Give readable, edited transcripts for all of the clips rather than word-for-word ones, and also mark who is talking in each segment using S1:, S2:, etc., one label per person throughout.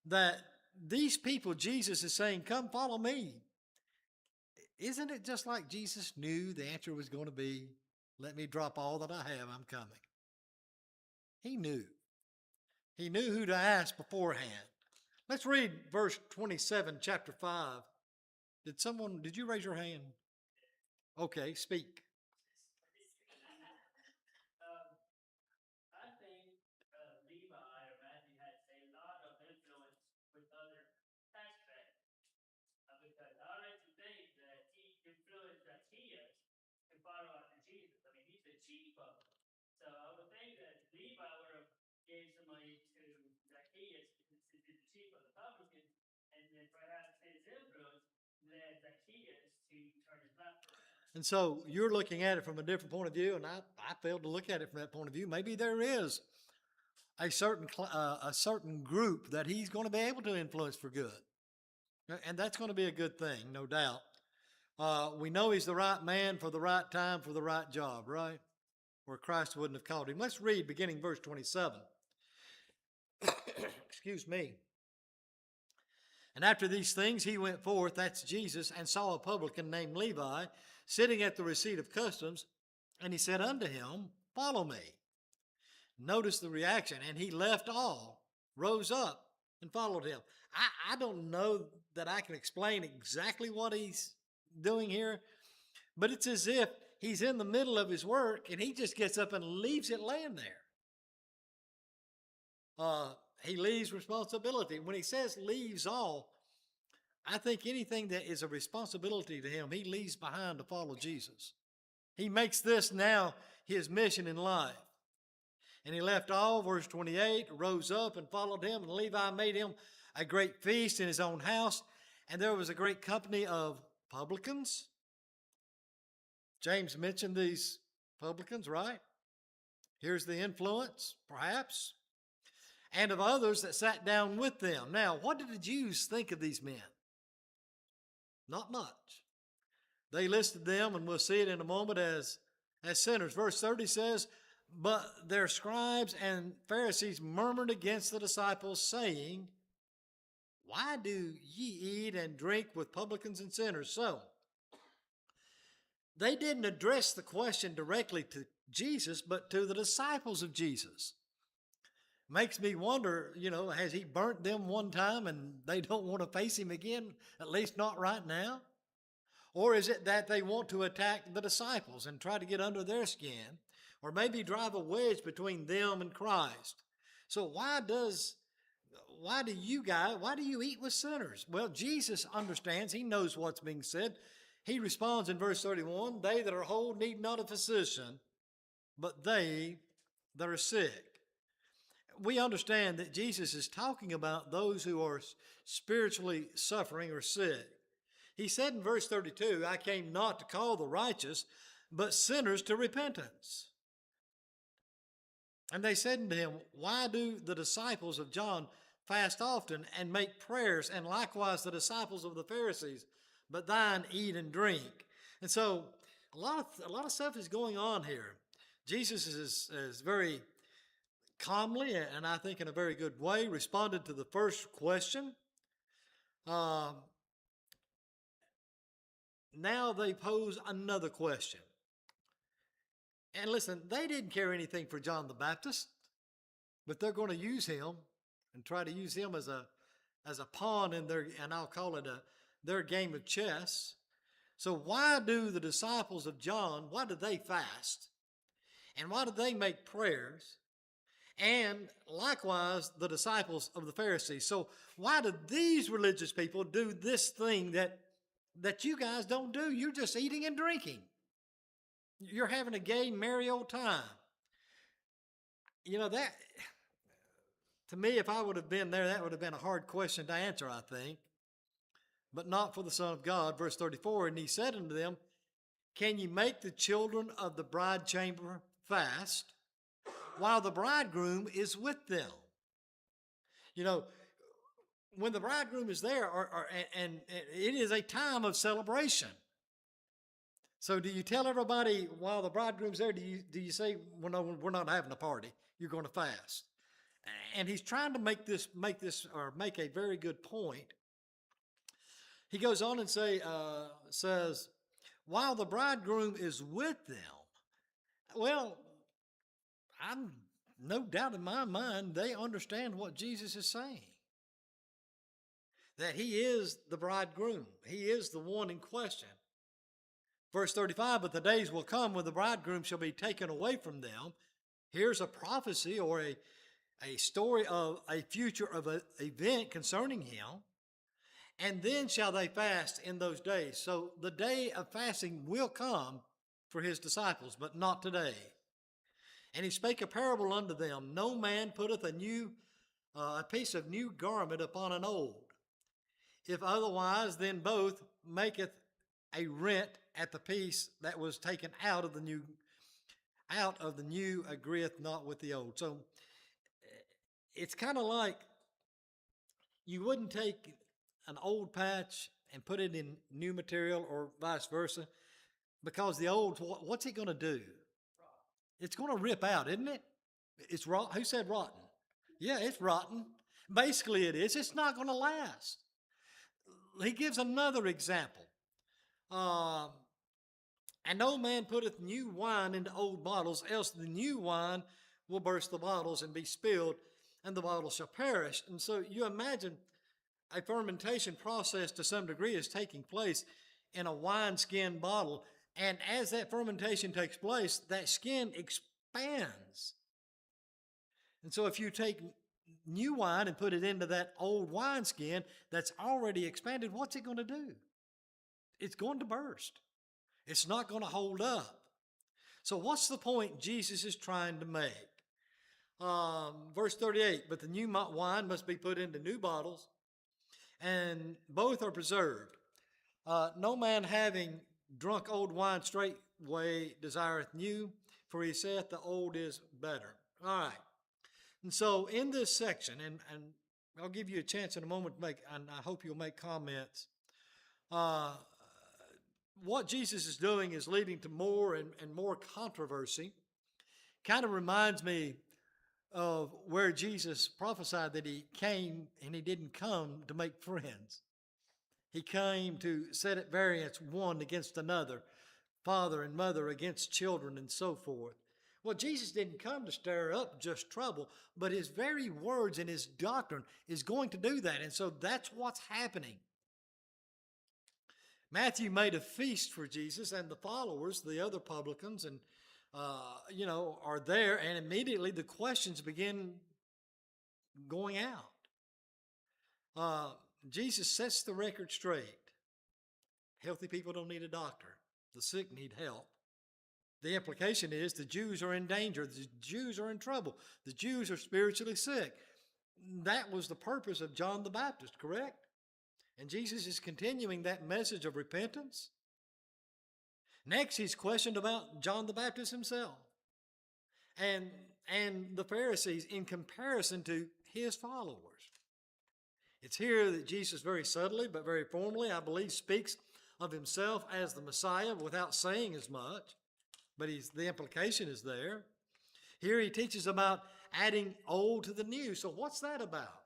S1: that these people, Jesus is saying, come follow me. Isn't it just like Jesus knew the answer was going to be, let me drop all that I have, I'm coming? He knew. He knew who to ask beforehand. Let's read verse 27, chapter 5. Did you raise your hand? Okay, speak. And so you're looking at it from a different point of view, and I failed to look at it from that point of view. Maybe there is a certain group that he's going to be able to influence for good, and that's going to be a good thing, no doubt. We know he's the right man for the right time for the right job, right? Or Christ wouldn't have called him. Let's read beginning verse 27. Excuse me. And after these things he went forth, that's Jesus, and saw a publican named Levi sitting at the receipt of customs, and he said unto him, follow me. Notice the reaction, and he left all, rose up, and followed him. I don't know that I can explain exactly what he's doing here, but it's as if he's in the middle of his work, and he just gets up and leaves it laying there. He leaves responsibility. When he says leaves all, I think anything that is a responsibility to him, he leaves behind to follow Jesus. He makes this now his mission in life. And he left all, verse 28, rose up and followed him. And Levi made him a great feast in his own house. And there was a great company of publicans. James mentioned these publicans, right? Here's the influence, perhaps. And of others that sat down with them. Now, what did the Jews think of these men? Not much. They listed them, and we'll see it in a moment, as sinners. Verse 30 says, but their scribes and Pharisees murmured against the disciples, saying, why do ye eat and drink with publicans and sinners? So, they didn't address the question directly to Jesus, but to the disciples of Jesus. Makes me wonder, has he burnt them one time and they don't want to face him again, at least not right now? Or is it that they want to attack the disciples and try to get under their skin, or maybe drive a wedge between them and Christ? So why do you eat with sinners? Well, Jesus understands. He knows what's being said. He responds in verse 31, they that are whole need not a physician, but they that are sick. We understand that Jesus is talking about those who are spiritually suffering or sick. He said in verse 32, I came not to call the righteous, but sinners to repentance. And they said unto him, why do the disciples of John fast often and make prayers, and likewise the disciples of the Pharisees, but thine eat and drink? And so a lot of stuff is going on here. Jesus is very calmly, and I think in a very good way, responded to the first question. Now they pose another question. And listen, they didn't care anything for John the Baptist, but they're going to use him and try to use him as a pawn in their, and I'll call it their game of chess. So why do the disciples of John, why do they fast? And why do they make prayers? And likewise, the disciples of the Pharisees. So why do these religious people do this thing that you guys don't do? You're just eating and drinking. You're having a gay, merry old time. That, to me, if I would have been there, that would have been a hard question to answer, I think. But not for the Son of God. Verse 34, and he said unto them, can ye make the children of the bride chamber fast while the bridegroom is with them? When the bridegroom is there, and it is a time of celebration. So do you tell everybody while the bridegroom's there, do you say, well, no, we're not having a party, you're going to fast? And he's trying to make a very good point. He goes on and says, while the bridegroom is with them. Well, I'm no doubt in my mind they understand what Jesus is saying. That he is the bridegroom. He is the one in question. Verse 35, but the days will come when the bridegroom shall be taken away from them. Here's a prophecy or a story of a future of an event concerning him. And then shall they fast in those days. So the day of fasting will come for his disciples, but not today. And he spake a parable unto them. No man putteth a piece of new garment upon an old. If otherwise, then both maketh a rent at the piece that was taken out of the new agreeth not with the old. So it's kind of like you wouldn't take an old patch and put it in new material or vice versa, because the old, what's it going to do? It's going to rip out, isn't it? It's rotten. Who said rotten? Yeah, it's rotten. Basically it is. It's not going to last. He gives another example. And no man putteth new wine into old bottles, else the new wine will burst the bottles and be spilled, and the bottles shall perish. And so you imagine a fermentation process to some degree is taking place in a wineskin bottle. And as that fermentation takes place, that skin expands. And so if you take new wine and put it into that old wineskin that's already expanded, what's it going to do? It's going to burst. It's not going to hold up. So what's the point Jesus is trying to make? Verse 38, but the new wine must be put into new bottles, and both are preserved. No man having drunk old wine straightway desireth new, for he saith the old is better. All right. And so in this section, and I'll give you a chance in a moment to make, and I hope you'll make comments. What Jesus is doing is leading to more and more controversy. Kind of reminds me of where Jesus prophesied that he came and he didn't come to make friends. He came to set at variance one against another, father and mother against children and so forth. Well, Jesus didn't come to stir up just trouble, but his very words and his doctrine is going to do that. And so that's what's happening. Matthew made a feast for Jesus, and the followers, the other publicans, and are there, and immediately the questions begin going out. Jesus sets the record straight. Healthy people don't need a doctor. The sick need help. The implication is the Jews are in danger. The Jews are in trouble. The Jews are spiritually sick. That was the purpose of John the Baptist, correct? And Jesus is continuing that message of repentance. Next, he's questioned about John the Baptist himself and the Pharisees in comparison to his followers. It's here that Jesus very subtly but very formally, I believe, speaks of himself as the Messiah without saying as much, but the implication is there. Here he teaches about adding old to the new. So what's that about?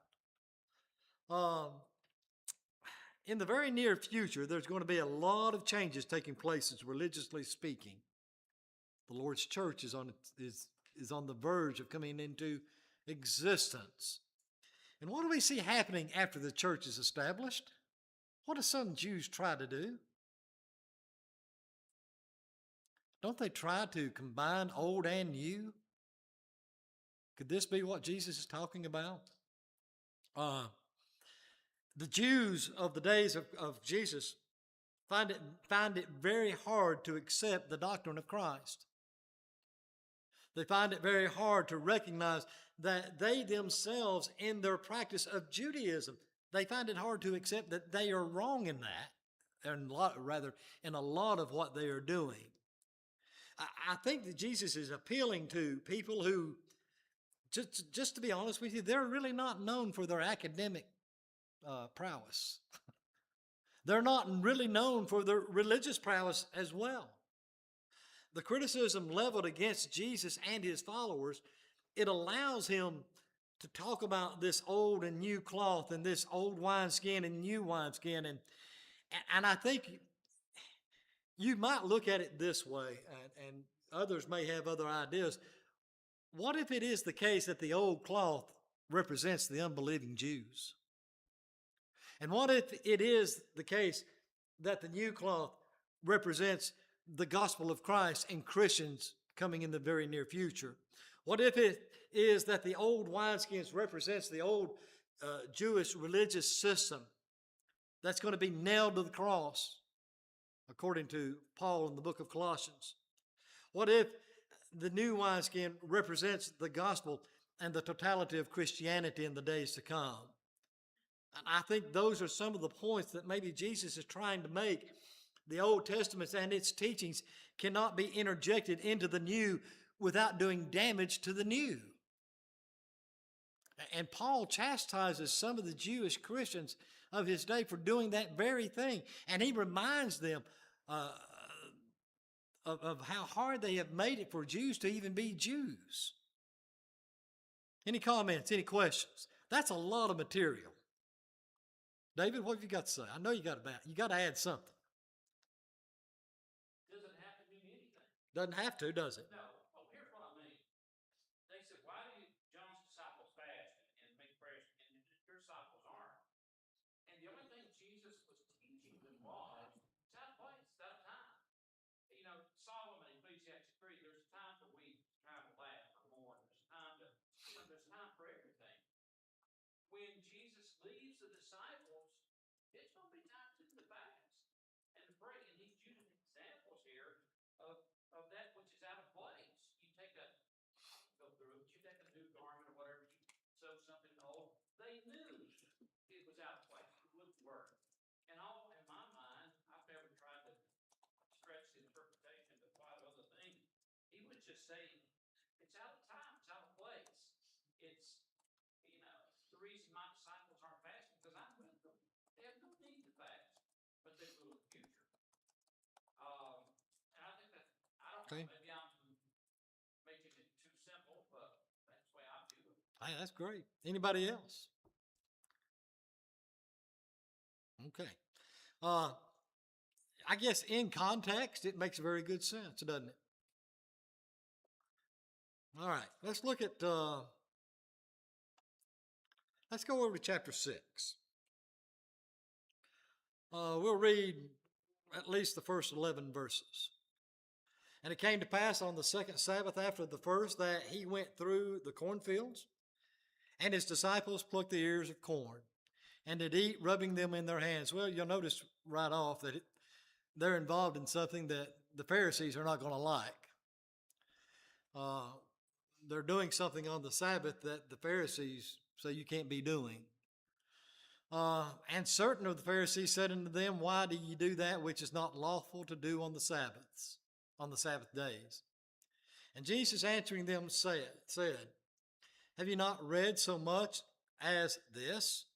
S1: In the very near future, there's going to be a lot of changes taking place, religiously speaking. The Lord's church is on the verge of coming into existence. And what do we see happening after the church is established? What do some Jews try to do? Don't they try to combine old and new? Could this be what Jesus is talking about? The Jews of the days of Jesus find it very hard to accept the doctrine of Christ. They find it very hard to recognize that they themselves, in their practice of Judaism, they find it hard to accept that they are wrong in that, and in a lot of what they are doing. I think that Jesus is appealing to people who, just to be honest with you, they're really not known for their academic prowess. They're not really known for their religious prowess as well. The criticism leveled against Jesus and his followers, it allows him to talk about this old and new cloth and this old wineskin and new wineskin. And I think you might look at it this way, and others may have other ideas. What if it is the case that the old cloth represents the unbelieving Jews? And what if it is the case that the new cloth represents the gospel of Christ and Christians coming in the very near future? What if it is that the old wineskins represents the old Jewish religious system that's going to be nailed to the cross, according to Paul in the book of Colossians? What if the new wineskin represents the gospel and the totality of Christianity in the days to come? And I think those are some of the points that maybe Jesus is trying to make. The Old Testament and its teachings cannot be interjected into the new without doing damage to the new. And Paul chastises some of the Jewish Christians of his day for doing that very thing. And he reminds them of how hard they have made it for Jews to even be Jews. Any comments, any questions? That's a lot of material. David, what have you got to say? I know you got to add something.
S2: Doesn't have to mean anything.
S1: Doesn't have to, does it?
S2: No. Oh, here's what I mean. They said, why do John's disciples fast and make prayers, and your disciples aren't? And the only thing Jesus was teaching them was, it's out of place, it's out of time. You know, Solomon in Ecclesiastes 3, there's a time to weep, time to laugh, or mourn. There's time to, there's time for everything. When Jesus leaves the disciples, it's going to be time to fast and to pray. And he's using examples here of that which is out of place. You take a, go through it, you take a new garment or whatever, you sew something old. They knew it was out of place. It wouldn't work. And all in my mind, I've never tried to stretch the interpretation to find other things. He was just saying, it's out of time, it's out of place. It's, you know, the reason my disciples aren't fasting because I'm with them. They have no need to fast, but they will in the future. And I think that, I don't know, maybe I'm making it too simple, but that's the way I view it.
S1: Hey, that's great. Anybody else? Okay. I guess in context, it makes very good sense, doesn't it? All right, let's look at, let's go over to chapter 6. We'll read at least the first 11 verses. And it came to pass on the second Sabbath after the first that he went through the cornfields, and his disciples plucked the ears of corn, and did eat, rubbing them in their hands. Well, you'll notice right off that they're involved in something that the Pharisees are not going to like. They're doing something on the Sabbath that the Pharisees say you can't be doing. And certain of the Pharisees said unto them, why do ye do that which is not lawful to do on the Sabbaths, on the Sabbath days? And Jesus answering them said, have you not read so much as this,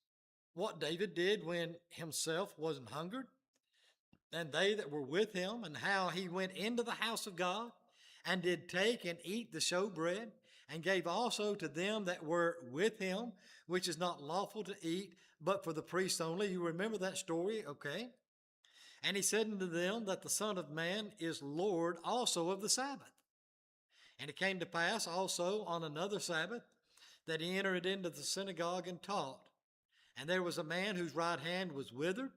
S1: what David did when himself wasn't hungered, and they that were with him, and how he went into the house of God, and did take and eat the showbread, and gave also to them that were with him, which is not lawful to eat, but for the priests only. You remember that story, okay? And he said unto them that the Son of Man is Lord also of the Sabbath. And it came to pass also on another Sabbath that he entered into the synagogue and taught. And there was a man whose right hand was withered,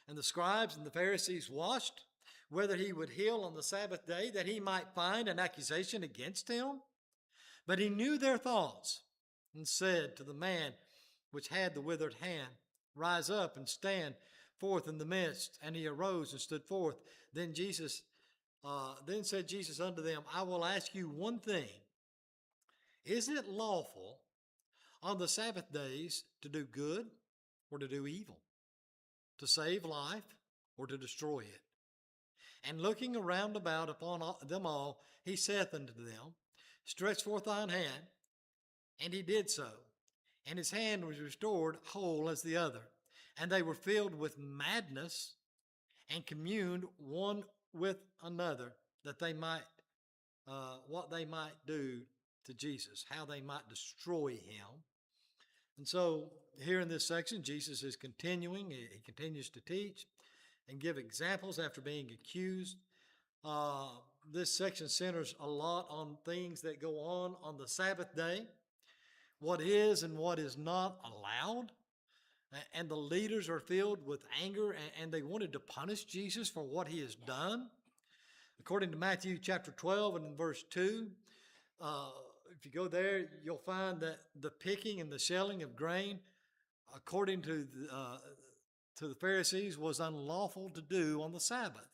S1: and the scribes and the Pharisees watched whether he would heal on the Sabbath day, that he might find an accusation against him. But he knew their thoughts, and said to the man which had the withered hand, rise up and stand forth in the midst. And he arose and stood forth. Then said Jesus unto them, I will ask you one thing. Is it lawful on the Sabbath days to do good or to do evil, to save life or to destroy it? And looking around about upon them all, he saith unto them, stretch forth thine hand. And he did so. And his hand was restored whole as the other. And they were filled with madness, and communed one with another, that they might, what they might do to Jesus, how they might destroy him. And so here in this section, Jesus is continuing. He continues to teach and give examples after being accused. Uh, this section centers a lot on things that go on the Sabbath day, what is and what is not allowed. And the leaders are filled with anger and they wanted to punish Jesus for what he has done. According to Matthew chapter 12 and in verse 2, uh, if you go there, you'll find that the picking and the shelling of grain, according to the Pharisees, was unlawful to do on the Sabbath.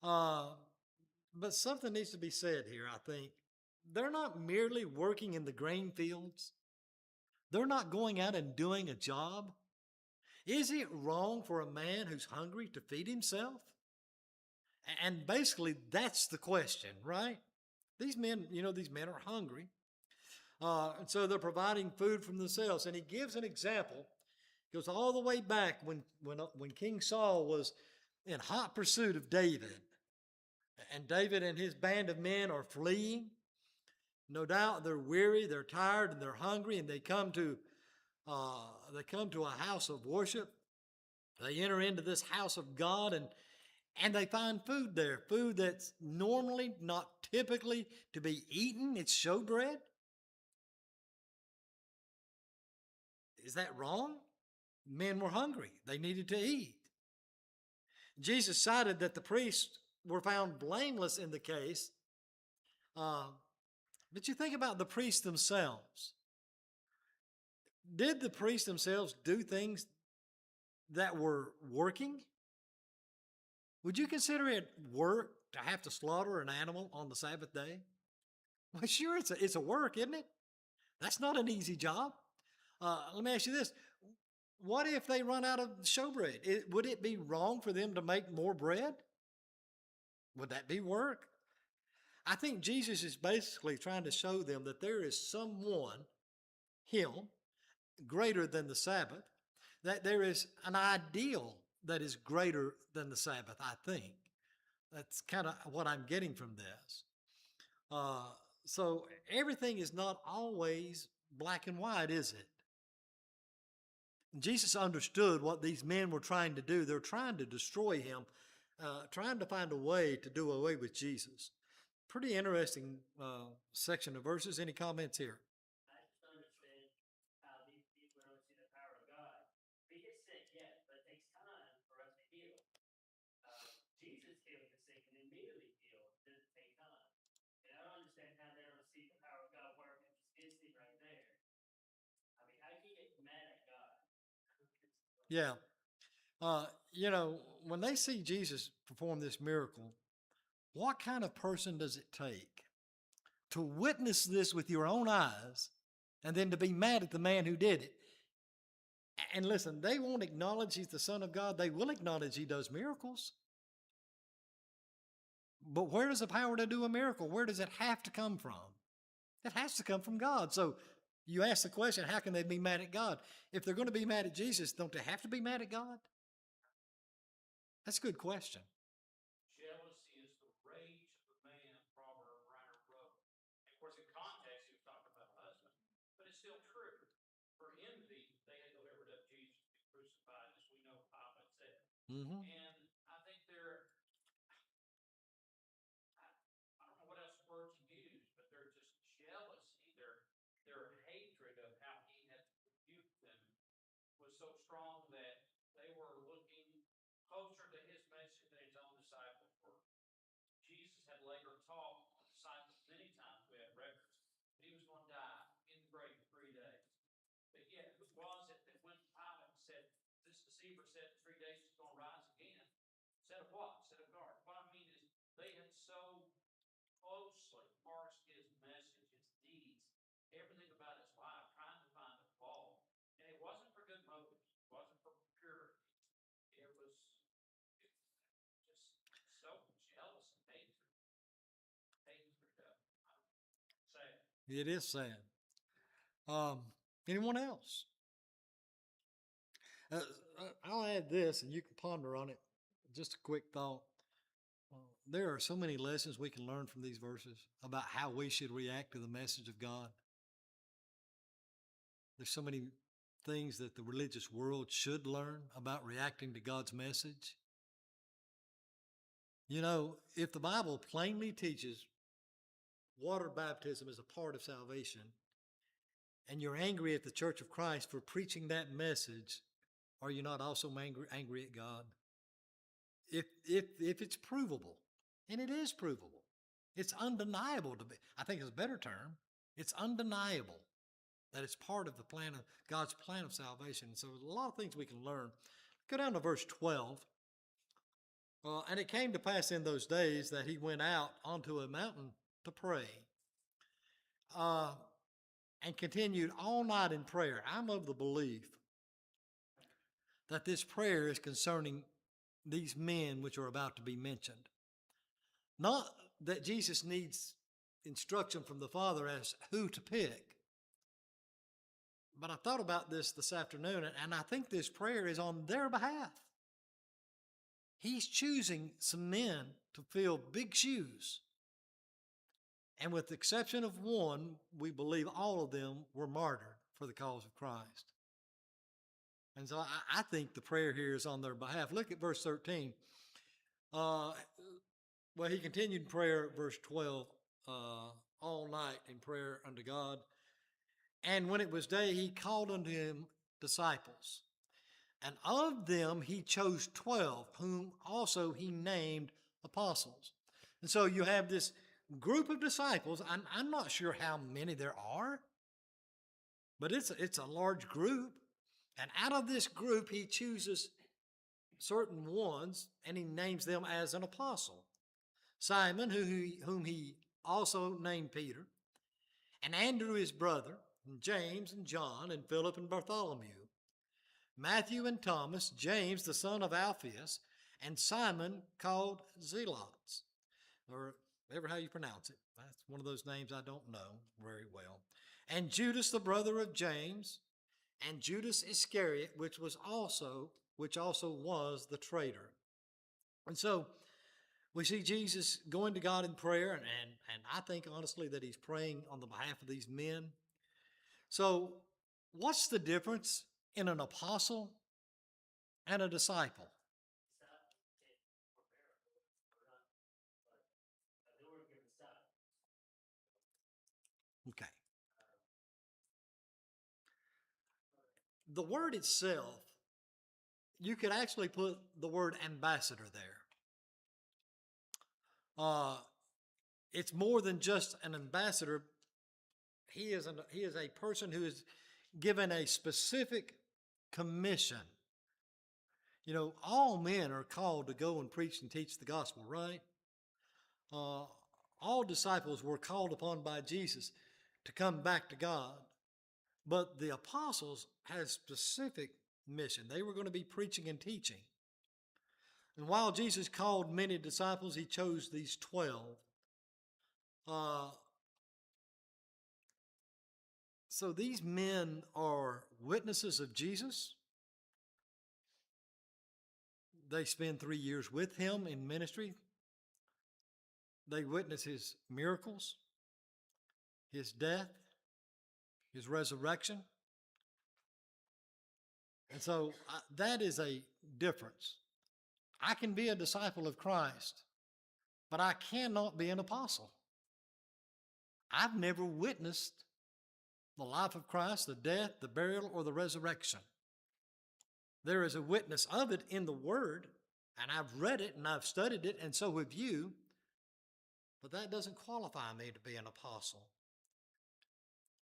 S1: Uh, but something needs to be said here, I think. They're not merely working in the grain fields. They're not going out and doing a job. Is it wrong for a man who's hungry to feed himself? And basically, that's the question, right? These men, these men are hungry. And so they're providing food from themselves. And he gives an example. He goes all the way back when King Saul was in hot pursuit of David. And David and his band of men are fleeing. No doubt they're weary, they're tired, and they're hungry, and they come to a house of worship. They enter into this house of God, and they find food there, food that's normally not typically to be eaten. It's showbread. Is that wrong? Men were hungry. They needed to eat. Jesus cited that the priests were found blameless in the case. But you think about the priests themselves. Did the priests themselves do things that were working? Would you consider it work to have to slaughter an animal on the Sabbath day? Well, sure, it's a work, isn't it? That's not an easy job. Let me ask you this. What if they run out of showbread? Would it be wrong for them to make more bread? Would that be work? I think Jesus is basically trying to show them that there is someone, him, greater than the Sabbath, that there is an ideal that is greater than the Sabbath, I think. That's kind of what I'm getting from this. So everything is not always black and white, is it? Jesus understood what these men were trying to do. They're trying to destroy him, trying to find a way to do away with Jesus. Pretty interesting section of verses. Any comments here?
S3: I just don't understand how these people don't see the power of God. We get sick, yes, but it takes time for us to heal. Jesus healed the sick and immediately healed. It doesn't take time. And I don't understand how they don't see the power of God working just instant right there. I mean, how can you get mad at God?
S1: Yeah. When they see Jesus perform this miracle, what kind of person does it take to witness this with your own eyes and then to be mad at the man who did it? And listen, they won't acknowledge he's the Son of God. They will acknowledge he does miracles. But where does the power to do a miracle? Where does it have to come from? It has to come from God. So you ask the question, how can they be mad at God? If they're going to be mad at Jesus, don't they have to be mad at God? That's a good question.
S2: Jealousy is the rage of the man, proverb writer wrote. And of course, in context, he was talking about husband, but it's still true. For envy, they had delivered up Jesus to be crucified, as we know Pilate said.
S1: Mm-hmm.
S2: And I think I don't know what else words he used, but they're just jealousy. Their hatred of how he had rebuked them was so strong that they were looking closer to his message than his own disciples were. Jesus had later taught the disciples many times, we have records, that he was going to die in the grave for 3 days. But yet, who was it that went to Pilate and said, this deceiver said in 3 days he's going to rise again? Said of what? Said of God. What I mean is, they had so closely parsed his message, his deeds, everything about his life, trying to find a fault. And it wasn't for good motives. It wasn't for purity. It was just so jealous and hatred. Sad.
S1: It is sad. Anyone else? I'll add this, and you can ponder on it. Just a quick thought. There are so many lessons we can learn from these verses about how we should react to the message of God. There's so many things that the religious world should learn about reacting to God's message. You know, if the Bible plainly teaches water baptism is a part of salvation, and you're angry at the Church of Christ for preaching that message, are you not also angry at God? If it's provable, and it is provable, it's undeniable to be, I think it's a better term, it's undeniable that it's part of the plan of God's plan of salvation. So there's a lot of things we can learn. Go down to verse 12. And it came to pass in those days that he went out onto a mountain to pray, and continued all night in prayer. I'm of the belief that this prayer is concerning these men which are about to be mentioned. Not that Jesus needs instruction from the Father as who to pick. But I thought about this afternoon, and I think this prayer is on their behalf. He's choosing some men to fill big shoes. And with the exception of one, we believe all of them were martyred for the cause of Christ. And so I think the prayer here is on their behalf. Look at verse 13. Well, he continued in prayer at verse 12 all night in prayer unto God. And when it was day, he called unto him disciples. And of them he chose 12, whom also he named apostles. And so you have this group of disciples. I'm not sure how many there are, but it's a large group. And out of this group, he chooses certain ones, and he names them as an apostle. Simon, whom he also named Peter, and Andrew his brother, and James and John, and Philip and Bartholomew, Matthew and Thomas, James the son of Alphaeus, and Simon called Zelotes, or whatever how you pronounce it. That's one of those names I don't know very well. And Judas the brother of James, and Judas Iscariot, which also was the traitor. And so we see Jesus going to God in prayer, and I think honestly that he's praying on the behalf of these men. So what's the difference in an apostle and a disciple? Okay. The word itself, you could actually put the word ambassador there. It's more than just an ambassador. He is a person who is given a specific commission. You know, all men are called to go and preach and teach the gospel, right? All disciples were called upon by Jesus to come back to God. But the apostles had a specific mission. They were going to be preaching and teaching. And while Jesus called many disciples, he chose these 12. So these men are witnesses of Jesus. They spend 3 years with him in ministry. They witness his miracles, his death, his resurrection. And so that is a difference. I can be a disciple of Christ, but I cannot be an apostle. I've never witnessed the life of Christ, the death, the burial, or the resurrection. There is a witness of it in the Word, and I've read it and I've studied it, and so have you, but that doesn't qualify me to be an apostle.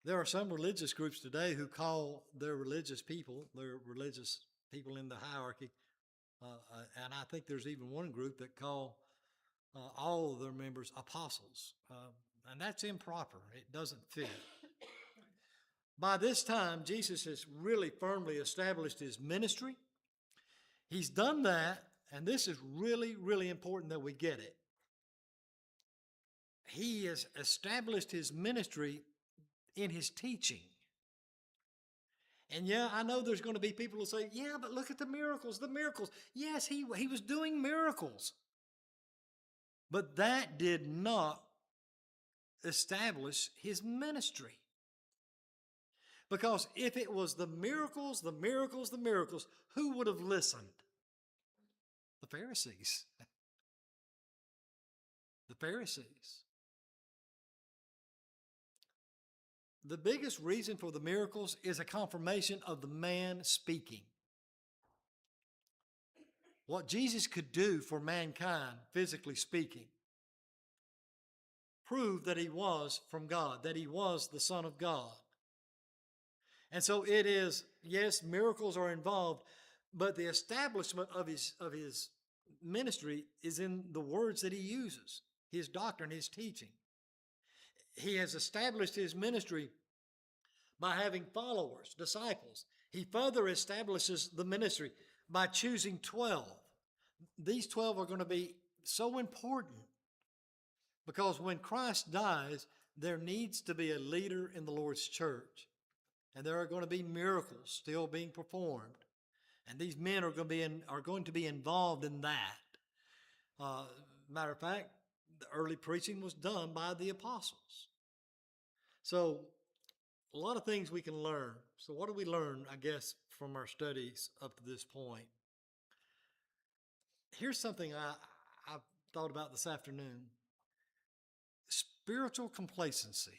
S1: There are some religious groups today who call their religious people in the hierarchy, and I think there's even one group that call all of their members apostles, and that's improper. It doesn't fit. By this time, Jesus has really firmly established his ministry. He's done that, and this is really, really important that we get it. He has established his ministry in his teaching. And yeah, I know there's going to be people who say, yeah, but look at the miracles. Yes, he was doing miracles. But that did not establish his ministry. Because if it was the miracles, the miracles, the miracles, who would have listened? The Pharisees. The Pharisees. The biggest reason for the miracles is a confirmation of the man speaking. What Jesus could do for mankind, physically speaking, proved that he was from God, that he was the Son of God. And so it is, yes, miracles are involved, but the establishment of his ministry is in the words that he uses, his doctrine, his teaching. He has established his ministry by having followers, disciples. He further establishes the ministry by choosing 12. These 12 are going to be so important because when Christ dies, there needs to be a leader in the Lord's church. And there are going to be miracles still being performed. And these men are going to be involved in that. Matter of fact, the early preaching was done by the apostles. So a lot of things we can learn. So what do we learn, I guess, from our studies up to this point? Here's something I've thought about this afternoon. Spiritual complacency.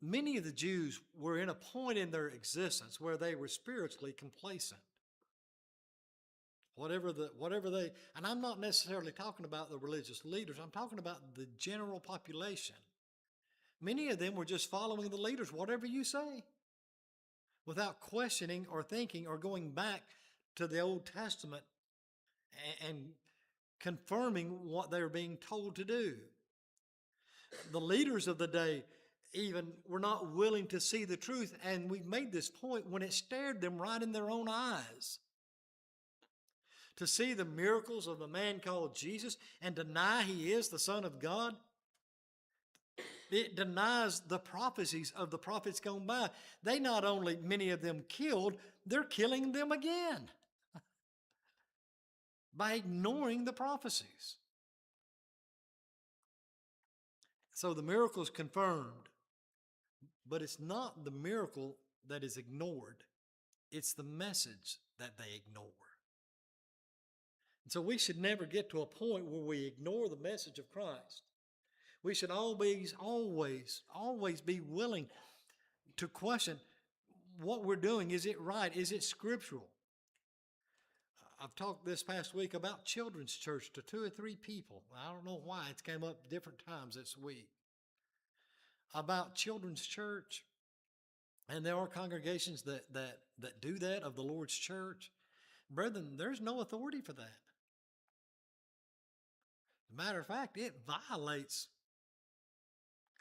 S1: Many of the Jews were in a point in their existence where they were spiritually complacent. Whatever they, and I'm not necessarily talking about the religious leaders, I'm talking about the general population. Many of them were just following the leaders, whatever you say, without questioning or thinking or going back to the Old Testament and confirming what they were being told to do. The leaders of the day even were not willing to see the truth, and we've made this point when it stared them right in their own eyes. To see the miracles of the man called Jesus and deny he is the Son of God, it denies the prophecies of the prophets gone by. They not only, many of them killed, they're killing them again by ignoring the prophecies. So the miracle is confirmed, but it's not the miracle that is ignored. It's the message that they ignore. And so we should never get to a point where we ignore the message of Christ. We should always be willing to question what we're doing. Is it right? Is it scriptural? I've talked this past week about children's church to 2 or 3 people. I don't know why it's came up different times this week. About children's church. And there are congregations that do that of the Lord's church. Brethren, there's no authority for that. As a matter of fact, it violates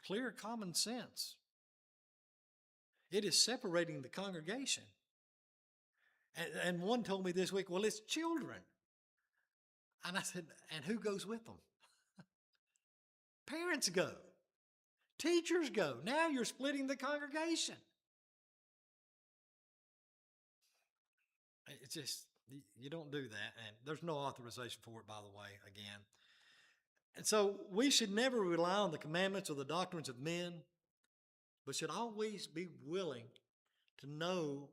S1: clear common sense. It is separating the congregation. And one told me this week, well, it's children. And I said, and who goes with them? Parents go. Teachers go. Now you're splitting the congregation. It's just, you don't do that. And there's no authorization for it, by the way, again. And so we should never rely on the commandments or the doctrines of men, but should always be willing to know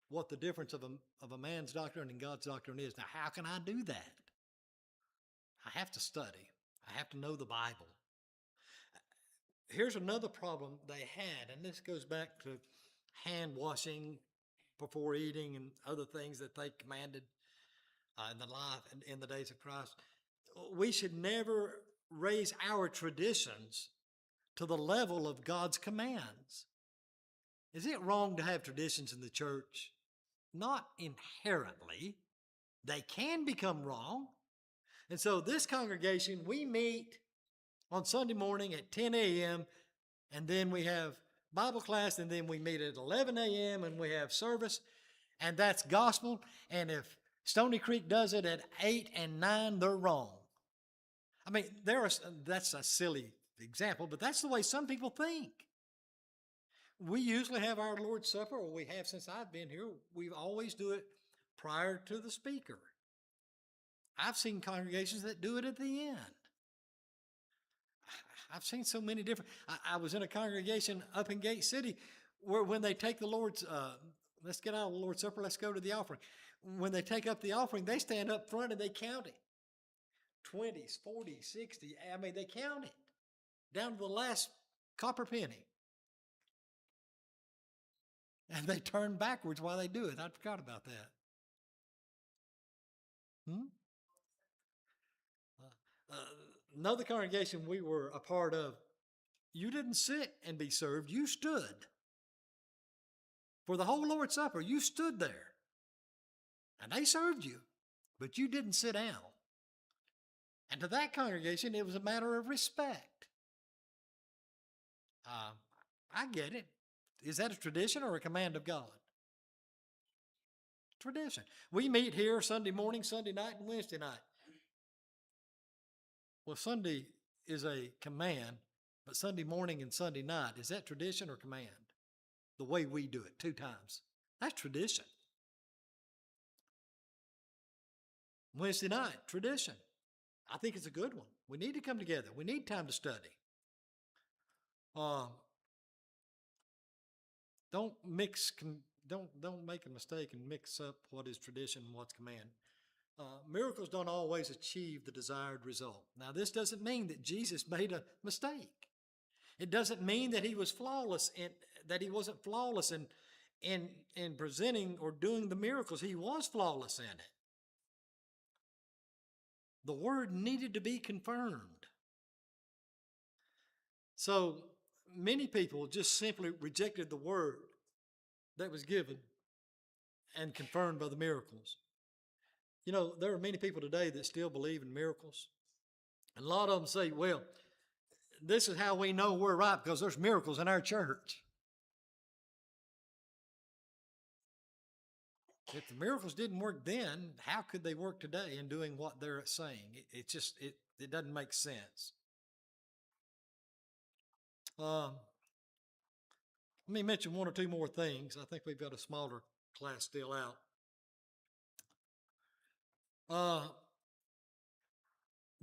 S1: what the difference of a man's doctrine and God's doctrine is. Now, how can I do that? I have to study. I have to know the Bible. Here's another problem they had, and this goes back to hand washing before eating and other things that they commanded in the days of Christ. We should never raise our traditions to the level of God's commands. Is it wrong to have traditions in the church? Not inherently. They can become wrong. And so this congregation, we meet on Sunday morning at 10 a.m. and then we have Bible class, and then we meet at 11 a.m. and we have service, and that's gospel. And if Stony Creek does it at 8 and 9, they're wrong. I mean, that's a silly example, but that's the way some people think. We usually have our Lord's Supper, or we have since I've been here. We always do it prior to the speaker. I've seen congregations that do it at the end. I've seen so many different. I was in a congregation up in Gate City where when they take the Lord's, let's get out of the Lord's Supper, let's go to the offering. When they take up the offering, they stand up front and they count it. 20s, 40s, 60. I mean, they count it down to the last copper penny. And they turn backwards while they do it. I forgot about that. Another congregation we were a part of, you didn't sit and be served, you stood. For the whole Lord's Supper, you stood there. And they served you, but you didn't sit down. And to that congregation, it was a matter of respect. I get it. Is that a tradition or a command of God? Tradition. We meet here Sunday morning, Sunday night, and Wednesday night. Well, Sunday is a command, but Sunday morning and Sunday night, is that tradition or command? The way we do it 2 times. That's tradition. Wednesday night, tradition. I think it's a good one. We need to come together. We need time to study. Don't make a mistake and mix up what is tradition and what's command. Miracles don't always achieve the desired result. Now, this doesn't mean that Jesus made a mistake. It doesn't mean that he was flawless and that he wasn't flawless in presenting or doing the miracles. He was flawless in it. The word needed to be confirmed. So many people just simply rejected the word that was given and confirmed by the miracles. You know, there are many people today that still believe in miracles. And a lot of them say, well, this is how we know we're right because there's miracles in our church. If the miracles didn't work then, how could they work today in doing what they're saying? It doesn't make sense. Let me mention 1 or 2 more things. I think we've got a smaller class still out.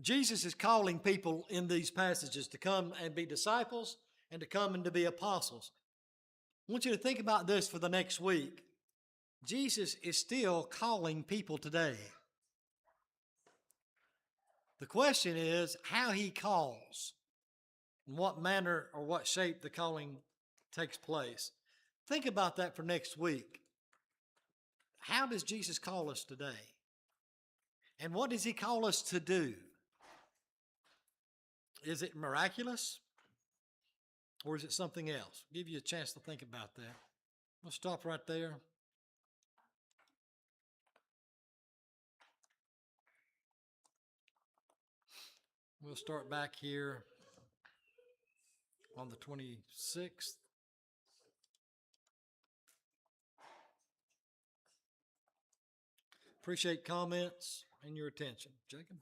S1: Jesus is calling people in these passages to come and be disciples and to come and to be apostles. I want you to think about this for the next week. Jesus is still calling people today. The question is how he calls, in what manner or what shape the calling takes place. Think about that for next week. How does Jesus call us today? And what does he call us to do? Is it miraculous? Or is it something else? I'll give you a chance to think about that. We'll stop right there. We'll start back here on the 26th. Appreciate comments and your attention. Jacob?